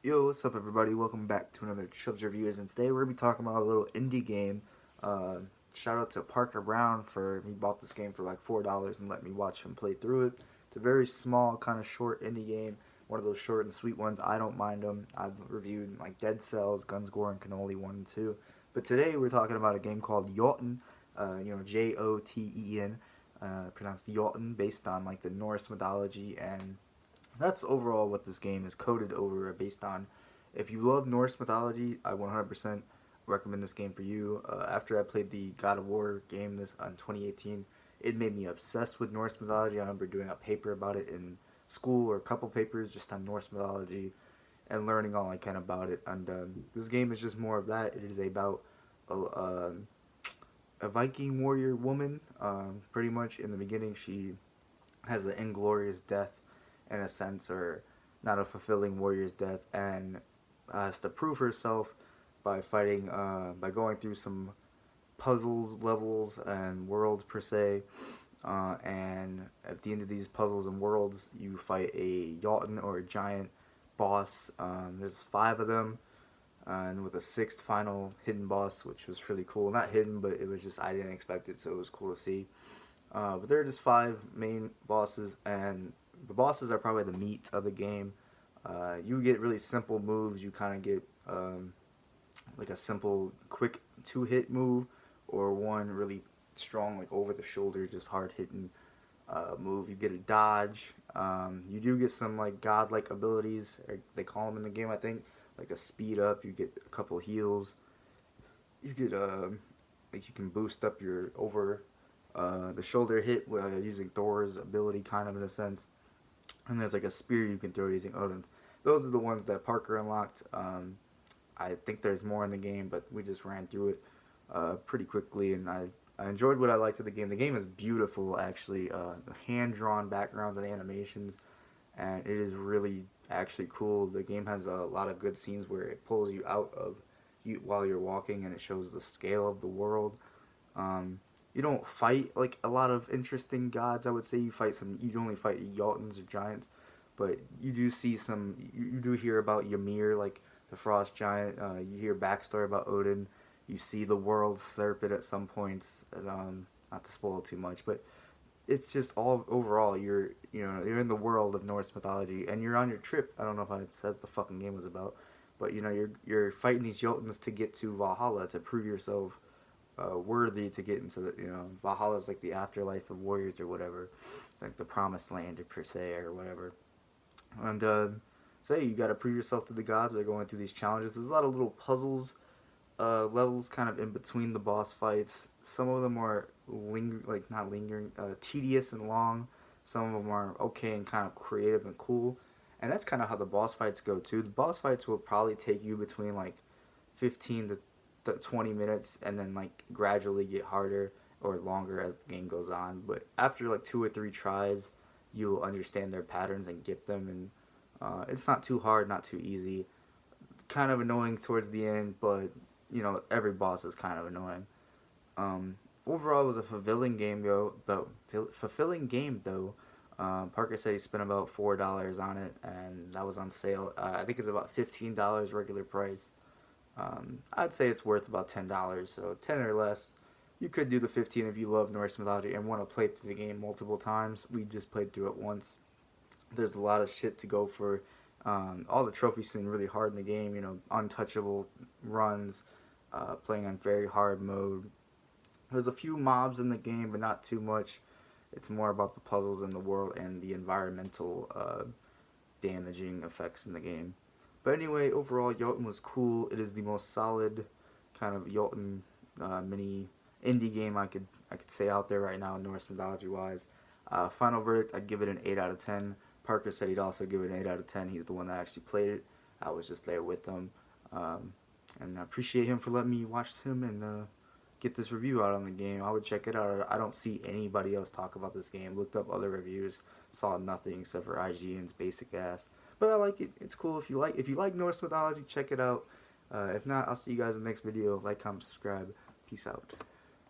Yo, what's up everybody? Welcome back to another Chubbs Reviews, and today we're going to be talking about a little indie game. Uh, Shout out to Parker Brown for, he bought this game for like $4 and let me watch him play through it. It's a very small, kind of short indie game, one of those short and sweet ones. I don't mind them. I've reviewed like Dead Cells, Guns, Gore, and Cannoli 1 and 2. But today we're talking about a game called Jotun, Joten, pronounced Jotun, based on like the Norse mythology, and that's overall what this game is coded over based on. If you love Norse mythology, I 100% recommend this game for you. After I played the God of War game this in 2018, it made me obsessed with Norse mythology. I remember doing a paper about it in school, or a couple papers just on Norse mythology, and learning all I can about it. And this game is just more of that. It is about a Viking warrior woman. Pretty much in the beginning, she has an inglorious death, in a sense, or not a fulfilling warrior's death, and has to prove herself by fighting, by going through some puzzles, levels, and worlds per se. And at the end of these puzzles and worlds, you fight a Jotun, or a giant boss. There's 5 of them, and with a 6th final hidden boss, which was really cool. Not hidden, but it was just, I didn't expect it, so it was cool to see. But there are just 5 main bosses, and the bosses are probably the meat of the game. You get really simple moves. You kind of get like a simple, quick 2-hit move, or one really strong, like over the shoulder, just hard hitting move. You get a dodge. You do get some like godlike abilities, or they call them in the game, I think, like a speed up. You get a couple heals. You get like you can boost up your over the shoulder hit using Thor's ability, kind of in a sense. And there's like a spear you can throw using Odin's. Those are the ones that Parker unlocked. I think there's more in the game, but we just ran through it pretty quickly, and I enjoyed what I liked of the game. The game is beautiful, actually. Hand-drawn backgrounds and animations, and it is really actually cool. The game has a lot of good scenes where it pulls you out of you while you're walking, and it shows the scale of the world. You don't fight like a lot of interesting gods. I would say you only fight Jotuns or giants, but you do see some. You do hear about Ymir, like the frost giant. You hear backstory about Odin. You see the world serpent at some points. And, not to spoil too much, but it's just all overall. You're in the world of Norse mythology, and you're on your trip. I don't know if I said what the fucking game was about, but you're fighting these Jotuns to get to Valhalla, to prove yourself worthy to get into the, Valhalla is like the afterlife of warriors, or whatever, like the promised land per se, or whatever. And so you got to prove yourself to the gods by going through these challenges. There's a lot of little puzzles, levels kind of in between the boss fights. Some of them are not lingering, tedious and long. Some of them are okay and kind of creative and cool. And that's kind of how the boss fights go too. The boss fights will probably take you between like 15 to 20 minutes, and then like gradually get harder or longer as the game goes on. But after like 2 or 3 tries, you'll understand their patterns and get them. And it's not too hard, not too easy. Kind of annoying towards the end, but every boss is kind of annoying. Overall, it was a fulfilling game though. Parker said he spent about $4 on it, and that was on sale. I think it's about $15 regular price. I'd say it's worth about $10, so 10 or less. You could do the 15 if you love Norse mythology and want to play through the game multiple times. We just played through it once. There's a lot of shit to go for. All the trophies seem really hard in the game. Untouchable runs, playing on very hard mode. There's a few mobs in the game, but not too much. It's more about the puzzles in the world and the environmental damaging effects in the game. But anyway, overall, Jotun was cool. It is the most solid kind of Jotun mini indie game I could say out there right now, Norse mythology wise. Final verdict, I'd give it an 8 out of 10. Parker said he'd also give it an 8 out of 10. He's the one that actually played it. I was just there with him. And I appreciate him for letting me watch him and get this review out on the game. I would check it out. I don't see anybody else talk about this game. Looked up other reviews, saw nothing except for IGN's basic ass. But I like it. It's cool. If you like Norse mythology, check it out. If not, I'll see you guys in the next video. Like, comment, subscribe. Peace out.